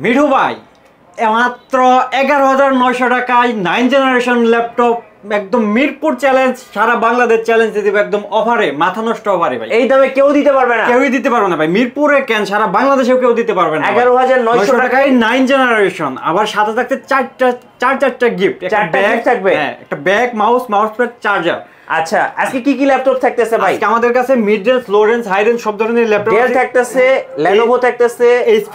মিঠু ভাই মাত্র 11,900 টাকায় 9 জেনারেশন ল্যাপটপ একদম মিরপুর চ্যালেঞ্জ সারা বাংলাদেশ চ্যালেঞ্জ দিয়ে দিবে একদম অফারে মাথা নষ্ট অফারে ভাই। এই দামে কেউ দিতে পারবে না, কেউই দিতে পারবে না ভাই। মিরপুরে কেন সারা বাংলাদেশেও কেউ দিতে পারবে না। 11,900 টাকায় 9 জেনারেশন, আবার সাথে থাকতে চারটা গিফট, একটা ব্যাগ থাকবে, হ্যাঁ একটা ব্যাগ, মাউস প্যাড, চার্জার। আচ্ছা আজকে কি কি ল্যাপটপ থাকতেছে ভাই? আজকে আমাদের কাছে mid range, low range, high range সব ধরনের ল্যাপটপ ডেল থাকতেছে, Lenovo থাকতেছে, HP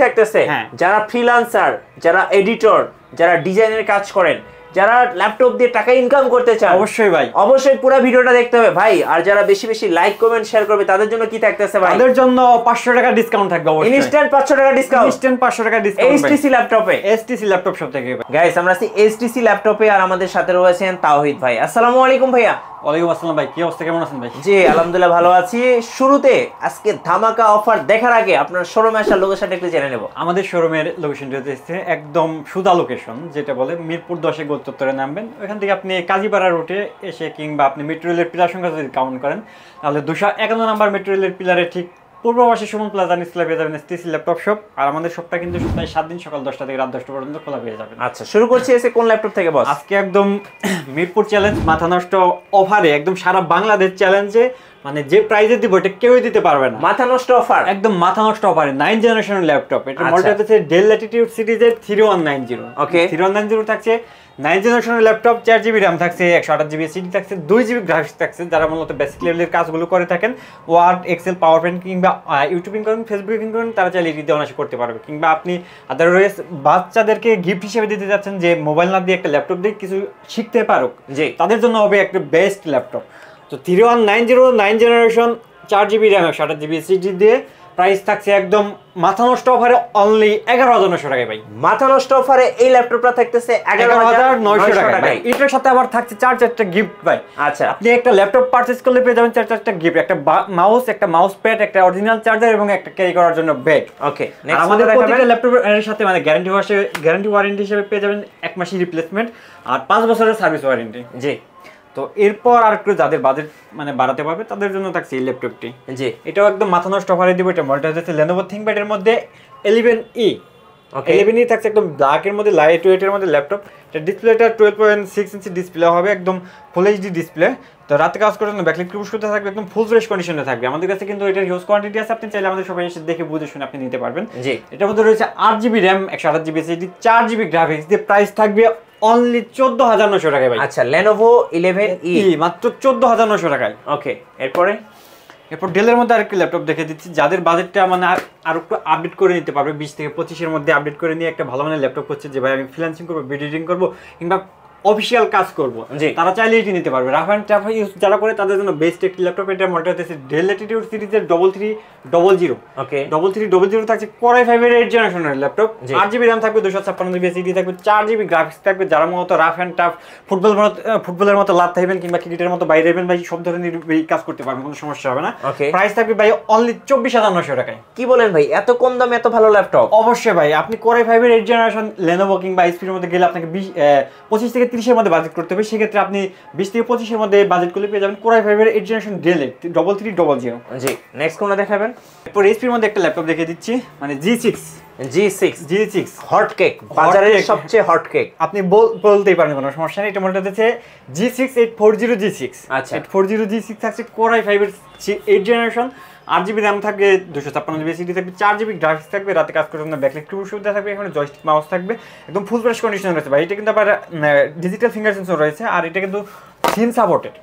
থাকতেছে। যারা ফ্রিল্যান্সার, যারা এডিটর, যারা ডিজাইনের কাজ করেন, যারা ল্যাপটপ দিয়ে টাকা ইনকাম করতে চান, অবশ্যই ভাই অবশ্যই পুরো ভিডিওটা দেখতে হবে ভাই। আর যারা বেশি বেশি লাইক কমেন্ট শেয়ার করবে তাদের জন্য কি থাকতেছে ভাই? তাদের জন্য 500 টাকা ডিসকাউন্ট থাকবে অবশ্যই। ইনস্ট্যান্ট 500 টাকা ডিসকাউন্ট, ইনস্ট্যান্ট 500 টাকা ডিসকাউন্ট এইচটিসি ল্যাপটপে, এইচটিসি ল্যাপটপ সব থেকে ভাই। গাইস আমরা আছি এইচটিসি ল্যাপটপে আর আমাদের সাথে রয়েছেন তাওহিদ ভাই। আসসালামু আলাইকুম ভাইয়া। ওয়ালাইকুম আসসালাম ভাই, কি অবস্থা, কেমন আছেন ভাই? জি আলহামদুলিল্লাহ ভালো আছি। শুরুতে আজকে ধামাকা অফার দেখার আগে আপনার শোরুমে আসার লোকেশনটা একটু জেনে নেব। আমাদের শোরুমের লোকেশনটা হচ্ছে একদম সুদা লোকেশন, যেটা বলে মিরপুর 10 গোল চত্বরে নামবেন। ওখান থেকে আপনি কাজীপাড়া রুটে এসে কিংবা আপনি মেট্রো রেলের পিলার সংখ্যা যদি কাউন্ট করেন তাহলে 251 নম্বর মেট্রো রেলের পিলারে ঠিক পূর্ব পাশে সুমন প্লাজা নিচতলা পেয়ে যাবেন এইচটিসি ল্যাপটপ শপ। আর আমাদের শপটা কিন্তু সপ্তাহে 7 দিন সকাল 10টা থেকে রাত 10টা পর্যন্ত খোলা পেয়ে যাবেন। আচ্ছা শুরু করছি এসে কোন ল্যাপটপ থেকে বস? আজকে একদম মিরপুর চ্যালেঞ্জ মাথা নষ্ট অফারে, একদম সারা বাংলাদেশ চ্যালেঞ্জে, মানে যে প্রাইজে দিব এটা কেউই দিতে পারবে না। মাথা নষ্ট অফার, একদম মাথা নষ্ট অফারে 9 জেনারেশন ল্যাপটপ। এটা মডেল হচ্ছে ডেল ল্যাটিটিউড সিরিজের 3190। ওকে 3190 থাকছে 9 জেনারেশনের ল্যাপটপ, 4GB RAM থাকছে, 128GB SSD থাকছে, 2GB গ্রাফিক্স থাকছে। যারা মূলত বেসিক লেভেলের কাজগুলো করে থাকেন, ওয়ার্ড, এক্সেল, পাওয়ার পয়েন্ট কিংবা ইউটিউবিং করেন, ফেসবুকিং করেন, তারা চাইলে এটি দিয়ে অনায়াসে করতে পারবে। কিংবা আপনি আদারওয়াইজ বাচ্চাদেরকে গিফট হিসেবে দিতে যাচ্ছেন যে মোবাইল না দিয়ে একটা ল্যাপটপ দিয়ে কিছু শিখতে পারুক, যে তাদের জন্য হবে একটা বেস্ট ল্যাপটপ। তো 3190 9 generation 4GB RAM 128GB SSD দিয়ে প্রাইস থাকছে একদম মাথা নষ্ট অফারে অনলি 11,900 টাকায় ভাই। মাথা নষ্ট অফারে এই ল্যাপটপটা থাকতেছে 11,900 টাকায়। এটার সাথে আবার থাকছে চারটা গিফট ভাই। আচ্ছা আপনি একটা ল্যাপটপ পারচেজ করলে পেয়ে যাবেন চারটা গিফট, একটা মাউস, একটা মাউস প্যাড, একটা অরিজিনাল চার্জার এবং একটা ক্যারি করার জন্য ব্যাগ। ওকে আমাদের প্রত্যেকটা ল্যাপটপের সাথে মানে গ্যারান্টি ওয়ারেন্টি হিসেবে পেয়ে যাবেন 1 মাসের রিপ্লেসমেন্ট আর 5 বছরের সার্ভিস ওয়ারেন্টি। জি। তো এরপর আর একটু যাদের বাজেট মানে বাড়াতে পারবে তাদের জন্য থাকছে এই ল্যাপটপটি। জি এটাও একদম মাথা নষ্ট অফারে দিব। এটা মডেলটা হচ্ছে Lenovo ThinkPad এর মধ্যে 11E। 11E থাকছে একদম ব্ল্যাকের মধ্যে, লাইট ওয়েটের মধ্যে ল্যাপটপ। এটা ডিসপ্লেটা 12.6 ইঞ্চি ডিসপ্লে হবে, একদম ফুল এইচডি ডিসপ্লে। তো রাতে কাজ করার জন্য ব্যাকলাইট কিবোর্ড করতে থাকবে, একদম ফুল ফ্রেশ কন্ডিশনে থাকবে। আমাদের কাছে কিন্তু এটার হিউজ কোয়ান্টিটি আছে, আপনি চাইলে আমাদের সবাই এসে দেখে বুঝে শুনে আপনি নিতে পারবেন। জি এটার মধ্যে রয়েছে 8GB RAM 128GB SSD 4GB graphics দিয়ে প্রাইস থাকবে অনলি 14,900 টাকায় ভাই। আচ্ছা Lenovo 11E মাত্র 14,900 টাকায়। ওকে এরপর ডেলের মধ্যে আরেকটা ল্যাপটপ দেখে দিচ্ছি, যাদের বাজেটটা মানে আর একটু আপডেট করে নিতে পারবে, 20 থেকে 25 মধ্যে আপডেট করে নিয়ে একটা ভালো মানের ল্যাপটপ হচ্ছে যে ভাই আমি ফ্রিল্যান্সিং করবো, ভিডিও এডিটিং করবো কিংবা অফিসিয়াল কাজ করবো, তারা চাইলে এটি নিতে পারবে। রাফ অ্যান্ড টাফ ইউজ যারা করে তাদের জন্য বেস্ট একটি ল্যাপটপ। এটা মডেল হচ্ছে ডেল ল্যাটিটিউড সিরিজের 3300। ওকে 3300 থাকছে Core i5 এর 8 জেনারেশনের ল্যাপটপ। 8GB RAM থাকবে, 256GB SSD থাকবে, 4GB গ্রাফিক্স থাকবে। যারা মূলত রাফ অ্যান্ড টাফ ফুটবলের মতো লাভ থাকবেন কিংবা ক্রিকেটের মতো বাইরে যাবেন ভাই, সব ধরনের কাজ করতে পারবেন, কোনো সমস্যা হবে না। প্রাইস থাকবে ভাই অনলি 24,900 টাকায়। কি বলেন ভাই, এত কম দামে এত ভালো ল্যাপটপ? অবশ্যই ভাই, আপনি Core i5 এর 8 জেনারেশন Lenovo কিংবা HP এর মধ্যে গেলে আপনাকে 25 থেকে 30 এর মধ্যে বাজেট করতে হবে। সেক্ষেত্রে আপনি 20 থেকে 25 এর মধ্যে বাজেট করলে পেয়ে যাবেন Core i5 এর 8 জেনারেশন ডেল 3300। জি নেক্সট কোনটা দেখাবেন? এরপর HP এর মধ্যে একটা ল্যাপটপ দেখিয়ে দিচ্ছি, মানে G6 হট কেক, বাজারের সবচেয়ে হট কেক। আপনি বলতেই পারেন, কোনো সমস্যা নেই। এটা মডেলটা হচ্ছে G6 840G6। আচ্ছা 840G6 থাকছে Core i5 এর 8 জেনারেশন, 8GB RAM থাকবে, 256GB SSD থাকবে, 4GB গ্রাফিক্স থাকবে। রাতে কাজ করার জন্য ব্যাকলাইট কিবোর্ড সুবিধা থাকবে, এখানে জয়স্টিক মাউস থাকবে, একদম ফুল ফ্রেশ কন্ডিশন রয়েছে ভাই। এটা কিন্তু আবার ডিজিটাল ফিঙ্গার সেন্সর রয়েছে আর এটা কিন্তু সিম সাপোর্টেড,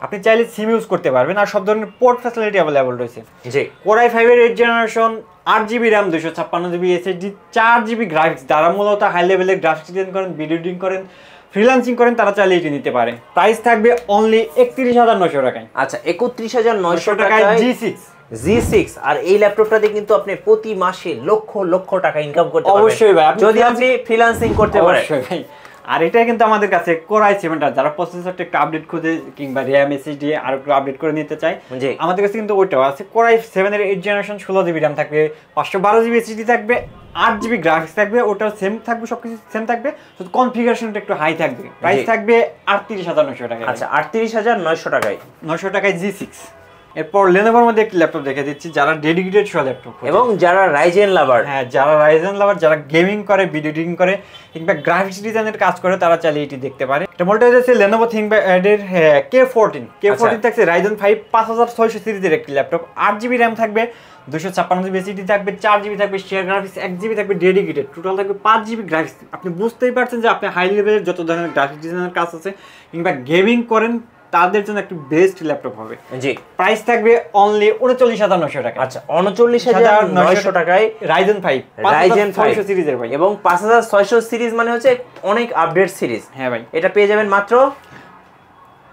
আপনি চাইলে সিম ইউজ করতে পারবেন আর সব ধরনের পোর্ট ফ্যাসিলিটি অ্যাভেলেবল রয়েছে। জি Core i5 এর 8 generation, 8GB RAM 256GB SSD 4GB graphics. যারা মূলত হাই লেভেলের গ্রাফিক্স ডিজাইন করেন, ভিডিও এডিটিং করেন, ফ্রিল্যান্সিং করেন, তারা চাইলে এটি নিতে পারে। প্রাইস থাকবে অনলি 31,900 টাকায়। আচ্ছা 31,900 টাকায় G6। আর এই ল্যাপটপটাতে কিন্তু আপনি প্রতি মাসে লক্ষ টাকা ইনকাম করতে পারবেন। অবশ্যই ভাই, যদি আপনি ফ্রিল্যান্সিং করতে পারেন। অবশ্যই ভাই। আর এটা কিন্তু আমাদের কাছে Core i7 যারা প্রসেসরটা একটু আপডেট খুঁজে কিংবা RAM SSD আর একটু আপডেট করে নিতে চায়, আমাদের কাছে কিন্তু ওইটাও আছে। Core i7 এর 8 জেনারেশন 16GB RAM থাকবে, 512GB SSD থাকবে, 8GB গ্রাফিক্স থাকবে। ওটাও সেম থাকবে, সবকিছু সেম থাকবে, শুধু কনফিগারেশনটা একটু হাই থাকবে। প্রাইস থাকবে 38,900 টাকায়। আচ্ছা 38,900 টাকায়। 900 টাকায় G6। এরপর লেনোভোর মধ্যে একটি ল্যাপটপ দেখে দিচ্ছি, যারা ডেডিকেটেড সহ ল্যাপটপ এবং যারা রাইজেন লাভার, হ্যাঁ যারা রাইজেন লাভার, যারা গেমিং করে, ভিডিও এডিটিং করে কিংবা গ্রাফিক্স ডিজাইনের কাজ করে, তারা চাইলে এটি দেখতে পারে। এটা মডেলটা হচ্ছে Lenovo ThinkPad এর K14 থাকছে Ryzen 5 5600 সিরিজের একটি ল্যাপটপ। 8GB র্যাম থাকবে, 256GB SSD থাকবে, 4GB থাকবে শেয়ার গ্রাফিক্স, 1GB থাকবে ডেডিকেটেড, টোটাল থাকবে 5GB গ্রাফিক্স। আপনি বুঝতেই পারছেন যে আপনি হাই লেভেলের যত ধরনের গ্রাফিক্স ডিজাইনের কাজ আছে কিংবা গেমিং করেন তাদের জন্য একটি বেস্ট ল্যাপটপ হবে। জি, প্রাইস থাকবে অনলি 39900 টাকা। আচ্ছা, 39900 টাকায় Ryzen 5 সিরিজের ভাই, এবং 5600 সিরিজ মানে হচ্ছে অনেক আপডেট সিরিজ। হ্যাঁ ভাই, এটা পেয়ে যাবেন মাত্র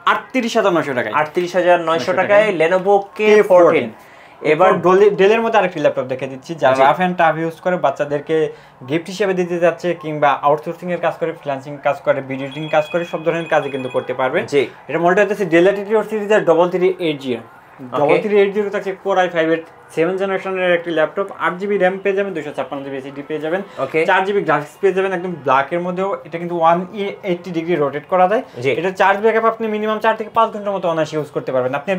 38900 টাকায়। 38900 টাকায় Lenovo K14। এবার ডেলের মধ্যে আরেকটি ল্যাপটপ দেখে দিচ্ছি, যারা রাফ এন্ড টাফ ইউজ করে, বাচ্চাদেরকে গিফট হিসেবে দিতে যাচ্ছে কিংবা আউটসোর্সিং এর কাজ করে, ফ্রিল্যান্সিং কাজ করে, ভিডিও এডিটিং কাজ করে, সব ধরনের কাজই কিন্তু করতে পারবে। এটা মডেলটা হচ্ছে Dell Latitude সিরিজের 3380। 3380 থাকছে Core i5 এর 7th জেনারেশনের একটি ল্যাপটপ। 8GB র্যাম পেয়ে যাবেন, 256GB SSD পেয়ে যাবেন, 4GB গ্রাফিক্স পেয়ে যাবেন একদম ব্ল্যাকের মধ্যেও। এটা কিন্তু 180 ডিগ্রি রোটেট করা যায়। এটা চার্জ ব্যাকআপ আপনি মিনিমাম 4 থেকে 5 ঘন্টার মতো অনায়াসে ইউজ করতে পারবেন। আপনি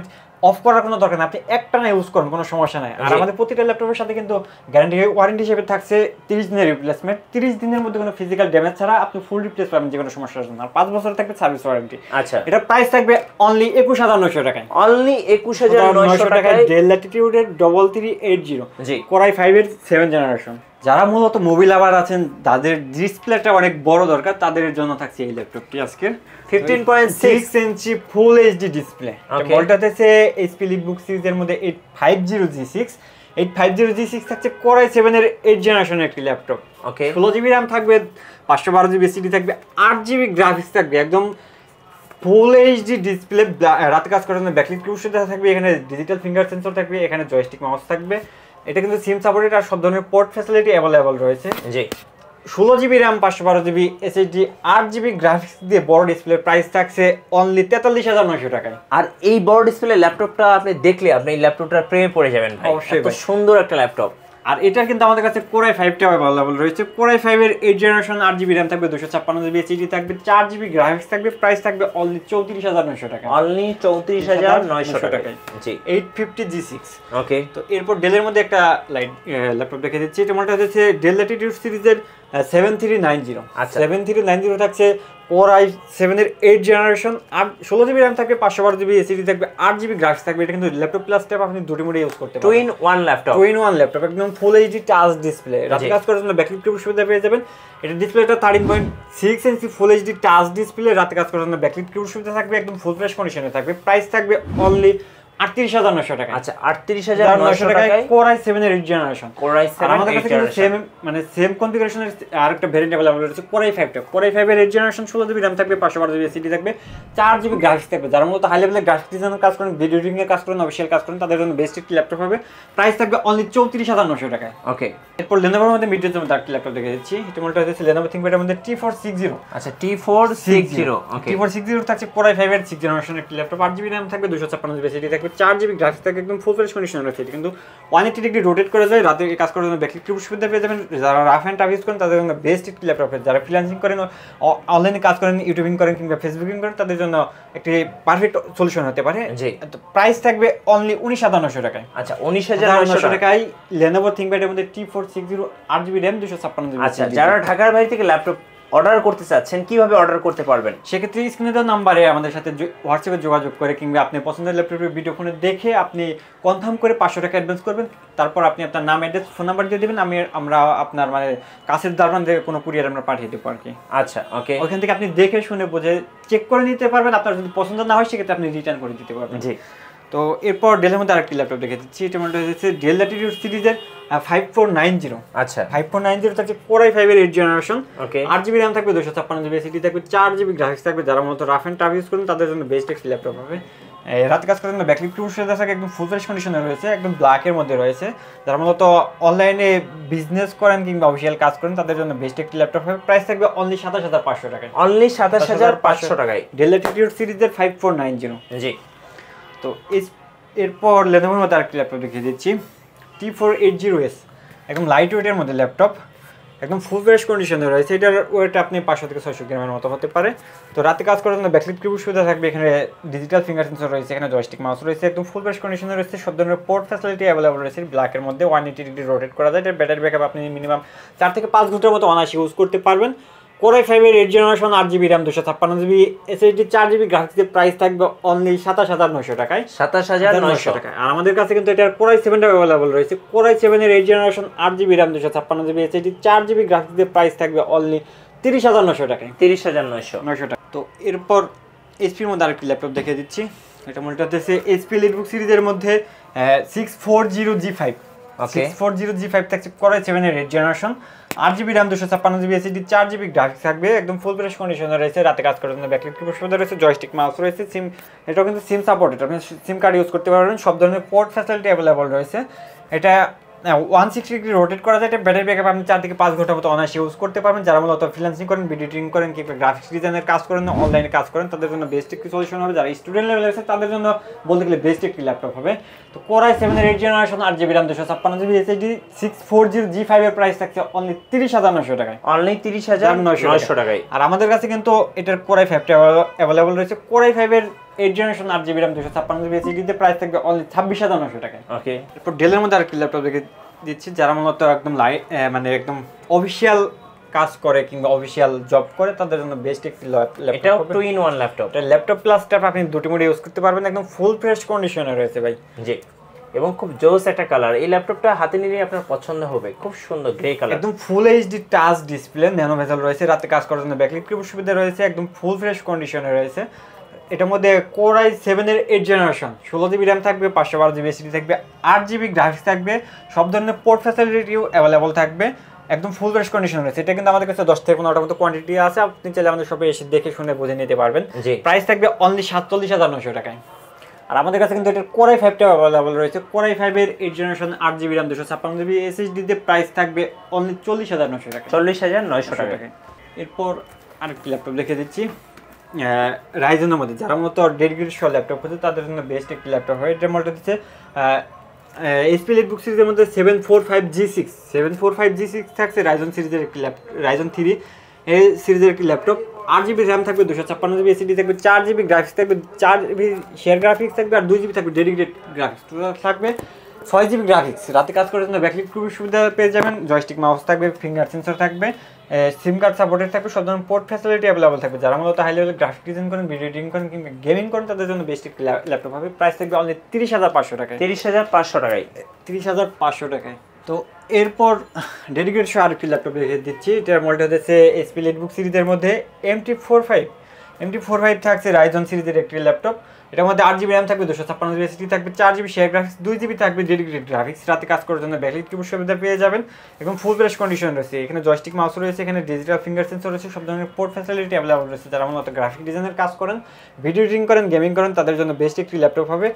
অফ করার কোনো দরকার নেই, আপনি একটানা ইউজ করুন, কোনো সমস্যা নাই। আর আমাদের প্রতিটা ল্যাপটপের সাথে কিন্তু গ্যারান্টি ওয়ারেন্টি হিসেবে থাকছে 30 দিনের রিপ্লেসমেন্ট। 30 দিনের মধ্যে কোনো ফিজিক্যাল ড্যামেজ ছাড়া আপনি ফুল রিপ্লেস পাবেন যে কোনো সমস্যার জন্য। আর 5 বছর থাকবে সার্ভিস ওয়ারেন্টি। আচ্ছা, এটা প্রাইস থাকবে অনলি 21900 টাকায়। অনলি 21900 টাকায় Dell Latitude এর 3380 Core i5 এর 7th জেনারেশন। যারা মূলত মোবাইল লাভার আছেন, তাদের ডিসপ্লেটা অনেক বড় দরকার, তাদের জন্য থাকছে এই ল্যাপটপটি আজকে 15.6 ইঞ্চি ফুল এইচডি ডিসপ্লে। মডেলটা হচ্ছে HP EliteBook সিরিজের মধ্যে 850G6। 850G6 থাকছে Core i7 এর 8th জেনারেশনের একটি ল্যাপটপ। 16GB র্যাম থাকবে, 512GB SSD থাকবে, 8GB গ্রাফিক্স থাকবে, একদম ফুল এইচডি ডিসপ্লে। রাতে কাজ করার জন্য ব্যাকলাইট কিবোর্ড থাকবে, এখানে ডিজিটাল ফিঙ্গার সেন্সর থাকবে, এখানে জয়স্টিক মাউস থাকবে। এটা কিন্তু সিম সাপোর্টেড আর সব ধরনের পোর্ট ফ্যাসিলিটি অ্যাভেলেবল রয়েছে। জি, 16GB RAM, 512GB SSD, 8GB graphics দিয়ে বড় ডিসপ্লে। প্রাইস থাকছে অনলি 43900 টাকায়। আর এই বড় ডিসপ্লে ল্যাপটপটা আপনি দেখলে আপনি এই ল্যাপটপটার প্রেমে পড়ে যাবেন ভাই। অবশ্যই, এত সুন্দর একটা ল্যাপটপ। আর এটা কিন্তু আমাদের কাছে Core i5 টা अवेलेबल রয়েছে। Core i5 এর 8th জেনারেশন, 8GB র্যাম থাকবে, 256GB SSD থাকবে, 4GB গ্রাফিক্স থাকবে। প্রাইস থাকবে অনলি 34900 টাকা। অনলি 34900 টাকায়। জি, 850G6। ওকে, তো এরপর ডেলের মধ্যে একটা ল্যাপটপ দেখে দিচ্ছি। এটা মডেলটা হচ্ছে Dell Latitude সিরিজের 7390। আচ্ছা, 7390 থাকছে Core i7 এর 8th জেনারেশন। আর 16GB র্যাম থাকবে, 512GB SSD থাকবে, 8GB গ্রাফিক্স থাকবে। এটা কিন্তু ল্যাপটপ প্লাস ট্যাব আপনি দুটি মোডে ইউজ করতে পারবেন। 2-in-1 ল্যাপটপ, 2-in-1 ল্যাপটপ, একদম ফুল এইচডি টাচ ডিসপ্লে। রাতে কাজ করার জন্য ব্যাকলাইট কিবোর্ড সুবিধা পেয়ে যাবেন। এটা ডিসপ্লেটা 13.6 ইঞ্চি ফুল এইচডি টাচ ডিসপ্লে। রাতে কাজ করার জন্য ব্যাকলাইট কিবোর্ড সুবিধা থাকবে, একদম ফুল ফ্রেশ কন্ডিশনে থাকবে। প্রাইস থাকবে অনলি 38900 টাকা। আচ্ছা, 38900 টাকায় Core i7 এর 8th জেনারেশন। Core i7 আমাদের কাছে কিন্তু সেম কনফিগারেশনের আরেকটা ভেরিয়েন্ট अवेलेबल রয়েছে Core i5 টা। Core i5 এর 8th জেনারেশন, 16GB র্যাম থাকবে, 512GB SSD থাকবে, 4GB গ্রাফিক্স থাকবে। যারা মূলত হাই লেভেলের গ্রাফিক্স ডিজাইনের কাজ করেন, ভিডিও এডিটিং এর কাজ করেন, অফিশিয়াল কাজ করেন, তাদের জন্য বেস্ট একটি ল্যাপটপ হবে। প্রাইস থাকবে অনলি 34900 টাকায়। ওকে, এরপর Lenovo এর মধ্যে মিড রেঞ্জের মধ্যে একটা ল্যাপটপ দেখে দিচ্ছি। এটা মডেলটা হচ্ছে Lenovo ThinkPad এর মধ্যে T460। আচ্ছা, T460। ওকে, T460 থাকছে Core i5 এর 6th জেনারেশনের একটি ল্যাপটপ। 8GB র্যাম থাকবে, 256GB SSD থাকবে, 4GB গ্রাফিক্স থাকবে, একদম ফুল ফ্রেশ কন্ডিশনে রয়েছে। এটা কিন্তু 180 ডিগ্রি রোটেট করে যায়। রাতে কাজ করার জন্য ব্যাকলাইট কিবোর্ড সুবিধা পেয়ে যাবেন। যারা রাফ এন্ড টাফ ইউজ করেন তাদের জন্য বেস্ট একটি ল্যাপটপ। যারা ফ্রিল্যান্সিং করেন, অনলাইনে কাজ করেন, ইউটিউবিং করেন কিংবা ফেসবুকিং করেন, তাদের জন্য একটি পারফেক্ট সলিউশন হতে পারে। জি, প্রাইস থাকবে অনলি 19900 টাকায়। আচ্ছা, 19900 টাকায় Lenovo ThinkPad এর মধ্যে T460, 8GB র্যাম, 256GB। আচ্ছা, যারা ঢাকার বাইরে থেকে ল্যাপটপ অর্ডার করতে চাচ্ছেন, কিভাবে অর্ডার করতে পারবেন? সেক্ষেত্রে স্ক্রিনে দেওয়া নাম্বারে আমাদের সাথে হোয়াটসঅ্যাপে যোগাযোগ করে কিংবা আপনি পছন্দের ল্যাপটপের ভিডিও ফোনে দেখে আপনি কনফার্ম করে 500 টাকা অ্যাডভান্স করবেন। তারপর আপনি আপনার নাম, অ্যাড্রেস, ফোন নাম্বার দিয়ে দেবেন। আমরা আপনার কাছের দারবান থেকে কোনো কুরিয়ার আমরা পাঠিয়ে দেবো আর কি। আচ্ছা, ওকে, ওখান থেকে আপনি দেখে শুনে বুঝে চেক করে নিতে পারবেন। আপনার যদি পছন্দ না হয় সেক্ষেত্রে আপনি রিটার্ন করে দিতে পারবেন। জি, তো এরপর ডেলের মধ্যে আরেকটি ল্যাপটপ দেখে দিচ্ছি। এটা মডেল হচ্ছে Dell Latitude সিরিজের 5490। আচ্ছা, 5490 থাকছে Core i5 এর 8th জেনারেশন। ওকে, 8GB র্যাম থাকবে, 256GB SSD থাকবে, 4GB গ্রাফিক্স থাকবে। যারা মূলত রাফ এন্ড টাফ ইউজ করেন তাদের জন্য বেস্ট একটি ল্যাপটপ হবে। রাতে কাজ করার জন্য ব্যাকলাইট কিবোর্ড সুবিধা থাকে, একদম ফুল ফ্রেশ কন্ডিশনে রয়েছে, একদম ব্ল্যাকের মধ্যে রয়েছে। যারা মূলত অনলাইনে বিজনেস করেন কিংবা অফিশিয়াল কাজ করেন তাদের জন্য বেস্ট একটি ল্যাপটপ হবে। প্রাইস থাকবে অনলি 27500 টাকায়। অনলি 27500 টাকায় Dell Latitude সিরিজের 5490। জি, তো এরপর Lenovoর মধ্যে আরেকটি ল্যাপটপ দেখিয়ে দিচ্ছি, T480S। একদম লাইট ওয়েটের মধ্যে ল্যাপটপ। একদম ফুল ফ্রেশ কন্ডিশনে রয়েছে। এটার ওয়েট আপনি 500 থেকে 600 গ্রামের মতো হতে পারে। তো রাতে কাজ করার জন্য ব্যাকলাইট কিবোর্ড সুবিধা থাকবে, এখানে ডিজিটাল ফিঙ্গার সেন্সর রয়েছে, এখানে জয়স্টিক মাউস রয়েছে, একদম ফুল ফ্রেশ কন্ডিশনে রয়েছে। সব ধরনের পোর্ট ফ্যাসিলিটি অ্যাভেলেবল রয়েছে। ব্ল্যাকের মধ্যে 180 ডিগ্রি রোটেট করা যায়। এটার ব্যাটারি ব্যাকআপ আপনি মিনিমাম 4 থেকে 5 ঘন্টার মতো অনায়াসে ইউজ করতে পারবেন। Core i5 এর 8 generation 8GB RAM 256GB SSD 4GB graphics এর প্রাইস থাকবে অনলি 27900 টাকায়। 27900 টাকায়। আর আমাদের কাছে কিন্তু এটার Core i7 টা अवेलेबल রয়েছে। Core i7 এর 8 generation 8GB RAM 256GB SSD 4GB graphics এর প্রাইস থাকবে অনলি 30900 টাকায়। 30900 টাকা। তো এরপর HP এর মধ্যে আরেকটি ল্যাপটপ দেখিয়ে দিচ্ছি। এটা মডেলটা হচ্ছে HP EliteBook সিরিজের মধ্যে 640G5 640G5 থাকছে Core i7 এর 8 generation 8GB RAM 256GB SSD 4GB graphics থাকবে, একদম ফুল ফ্রেশ কন্ডিশনে রয়েছে। রাতে কাজ করার জন্য ব্যাকলাইট কিবোর্ড সুবিধা রয়েছে, জয়স্টিক মাউস রয়েছে, সিম এটাও কিন্তু সিম সাপোর্টেড, আপনি সিম কার্ড ইউজ করতে পারবেন। সব ধরনের পোর্ট ফ্যাসিলিটি অ্যাভেলেবল রয়েছে। এটা 160 ডিগ্রি রোটেট করা যায়। এটা ব্যাটারি ব্যাকআপ আপনি 4 থেকে 5 ঘন্টার মতো অনায়াসে ইউজ করতে পারবেন। যারা মূলত ফ্রিল্যান্সিং করেন, ভিডিও এডিটিং করেন, কিংবা গ্রাফিক্স ডিজাইনের কাজ করেন, অনলাইনে কাজ করেন, তাদের জন্য বেস্ট একটি সলিউশন হবে। যারা স্টুডেন্ট লেভেলে আছে তাদের জন্য বলতে গেলে বেস্ট একটি ল্যাপটপ হবে। তো Core i7 এর 8 generation 8GB RAM 256GB SSD 640G5 এর প্রাইস থাকছে অনলি 30900 টাকায়। অনলি 30900 টাকায়। আর আমাদের কাছে কিন্তু এটার Core i5 টা अवेलेबल রয়েছে। Core i5 এর 8 generation 8GB RAM 256GB SSD তে প্রাইস থাকবে অনলি 26900 টাকায়। ওকে। এরপর ডেলের মধ্যে আরেকটি ল্যাপটপ দিচ্ছি, যারা মূলত একদম মানে একদম অফিশিয়াল কাজ করে কিংবা অফিশিয়াল জব করে তাদের জন্য বেস্ট একটি ল্যাপটপ। এটাও 2-in-1 ল্যাপটপ। এটা ল্যাপটপ প্লাস ট্যাব আপনি দুটি মোডে ইউজ করতে পারবেন, একদম ফুল ফ্রেশ কন্ডিশনে রয়েছে ভাই। জি, এবং খুব জোস একটা কালার। এই ল্যাপটপটা হাতে নিলে আপনার পছন্দ হবে, খুব সুন্দর গ্রে কালার, একদম full HD touch display, nano bezel রয়েছে। রাতে কাজ করার জন্য ব্যাকলাইট কিবোর্ড সুবিধা রয়েছে, একদম ফুল ফ্রেশ কন্ডিশনে রয়েছে। এটার মধ্যে Core i7 এর 8 জেনারেশন 16GB RAM থাকবে, 512GB SSD থাকবে, 8GB গ্রাফিক্স থাকবে, সব ধরনের পোর্ট ফ্যাসিলিটিও অ্যাভেলেবল থাকবে, একদম ফুল ফ্রেশ কন্ডিশন রয়েছে। এটা কিন্তু আমাদের কাছে 10 থেকে 15টার মতো কোয়ান্টিটি আছে, আপনি চাইলে আমাদের শপে এসে দেখে শুনে বুঝে নিতে পারবেন। প্রাইস থাকবে অনলি 47900 টাকায়। আর আমাদের কাছে কিন্তু এটার Core i5 টা अवेलेबल রয়েছে। Core i5 এর 8 generation 8GB RAM 256GB SSD তে প্রাইস থাকবে অনলি 40900 টাকা। 40900 টাকা। এরপর আরেকটি ল্যাপটপ দেখে দিচ্ছি রাইজেনের মধ্যে, যারা মূলত ডেডিকেটেড সহ ল্যাপটপ হচ্ছে তাদের জন্য বেস্ট একটি ল্যাপটপ হয়। এটার মডেলটা দিচ্ছে HP EliteBook সিরিজের মধ্যে 745G6 থাকছে রাইজন সিরিজের একটি ল্যাপটপ, রাইজন 3 এই সিরিজের একটি ল্যাপটপ। 8GB RAM থাকবে, 256GB SSD থাকবে, 4GB গ্রাফিক্স থাকবে, 4GB শেয়ার গ্রাফিক্স থাকবে, আর 2GB থাকবে ডেডিকেটেড গ্রাফিক্স। টোটাল থাকবে 6GB গ্রাফিক্স। রাতে কাজ করার জন্য ব্যাকলাইট কিবোর্ড সুবিধা পেয়ে যাবেন, জয়স্টিক মাউস থাকবে, ফিঙ্গার সেন্সর থাকবে, সিম কার্ড সাপোর্টেড থাকবে, সব ধরনের পোর্ট ফ্যাসিলিটি অ্যাভেলেবল থাকবে। যারা মূলত হাই লেভেল গ্রাফিক ডিজাইন করেন, ভিডিও এডিটিং করেন কিংবা গেমিং করেন তাদের জন্য বেস্ট একটি ল্যাপটপ হবে। প্রাইস থাকবে অনলি 30500 টাকায়। 30500 টাকায়। 30500 টাকায়। তো এরপর ডেডিকেটেড সহ আরেকটি ল্যাপটপ দেখে দিচ্ছি। এটার মডেলটা হচ্ছে HP EliteBook সিরিজের মধ্যে MT45 থাকছে রাইজন সিরিজের একটি ল্যাপটপ। এটার মধ্যে 8GB RAM থাকবে, 256GB SSD থাকবে, 4GB শেয়ার গ্রাফিক্স, 2GB থাকবে ডেডিকেটেড গ্রাফিক্স। রাতে কাজ করার জন্য ব্যাকলাইট কিবোর্ড সুবিধা পেয়ে যাবেন, একদম ফুল ফ্রেশ কন্ডিশন রয়েছে। এখানে জয়স্টিক মাউস রয়েছে, এখানে ডিজিটাল ফিঙ্গার সেন্সর রয়েছে, সব ধরনের পোর্ট ফ্যাসিলিটি অ্যাভেলেবল রয়েছে। যারা মূলত গ্রাফিক ডিজাইনের কাজ করেন, ভিডিও এডিটিং করেন, গেমিং করেন তাদের জন্য বেস্ট একটি ল্যাপটপ হবে।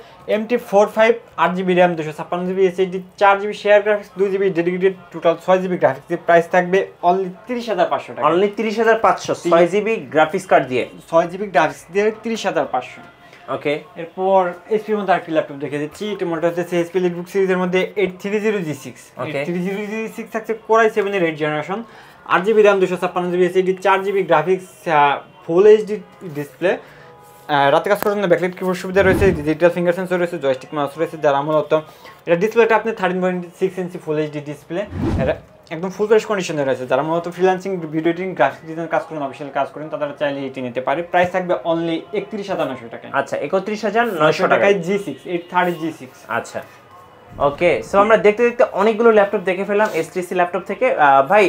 MT45 8GB RAM 256GB SSD 4GB share graphics, 2GB dedicated, total 6GB graphics. Price থাকবে অনলি 30500 টাকা। অনলি 30500 6GB গ্রাফিক্স কার্ড দিয়ে, 6GB গ্রাফিক্স দিয়ে 30500। ওকে। এরপর HP এর মধ্যে আরেকটি ল্যাপটপ দেখে দিচ্ছি। এটা মডেলটা হচ্ছে HP EliteBook সিরিজের মধ্যে 830G6 830G6 থাকছে Core i7 এর 8 generation 8GB RAM 256GB SSD 4GB graphics, full HD display. রাতে কাজ করার জন্য ব্যাকলাইট কিবোর্ড সুবিধা রয়েছে, ডিজিটাল ফিঙ্গার সেন্সর রয়েছে, জয়স্টিক মাউস রয়েছে। যারা মূলত এটা ডিসপ্লেটা আপনি 13.6 ইঞ্চি ফুল এইচডি ডিসপ্লে, একদম ফুল ফ্রেশ কন্ডিশনে রয়েছে। যারা মূলত freelancing, video editing, graphic design কাজ করেন, অফিসিয়াল কাজ করেন তারা চাইলে এটি নিতে পারে। প্রাইস থাকবে অনলি 31900 টাকায়। আচ্ছা, 31900 টাকায় G6 830G6। আচ্ছা, ওকে। সো আমরা দেখতে দেখতে অনেকগুলো ল্যাপটপ দেখে ফেললাম HTC ল্যাপটপ থেকে। ভাই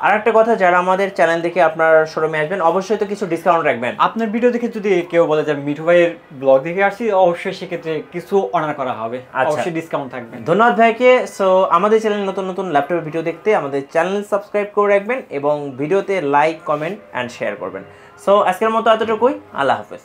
আরেকটা কথা, যারা আমাদের চ্যানেল দেখে আপনার শোরুমে আসবেন অবশ্যই তো কিছু ডিসকাউন্ট রাখবেন। আপনার ভিডিও দেখে যদি কেউ বলে যে মিঠু ভাইয়ের ব্লগ দেখে আসছি, অবশ্যই সেক্ষেত্রে কিছু অনার করা হবে, অবশ্যই ডিসকাউন্ট থাকবে। ধন্যবাদ ভাইকে। সো আমাদের চ্যানেলে নতুন নতুন ল্যাপটপের ভিডিও দেখতে আমাদের চ্যানেল সাবস্ক্রাইব করে রাখবেন এবং ভিডিওতে লাইক, কমেন্ট অ্যান্ড শেয়ার করবেন। সো আজকের মতো এতটুকুই। আল্লাহ হাফেজ।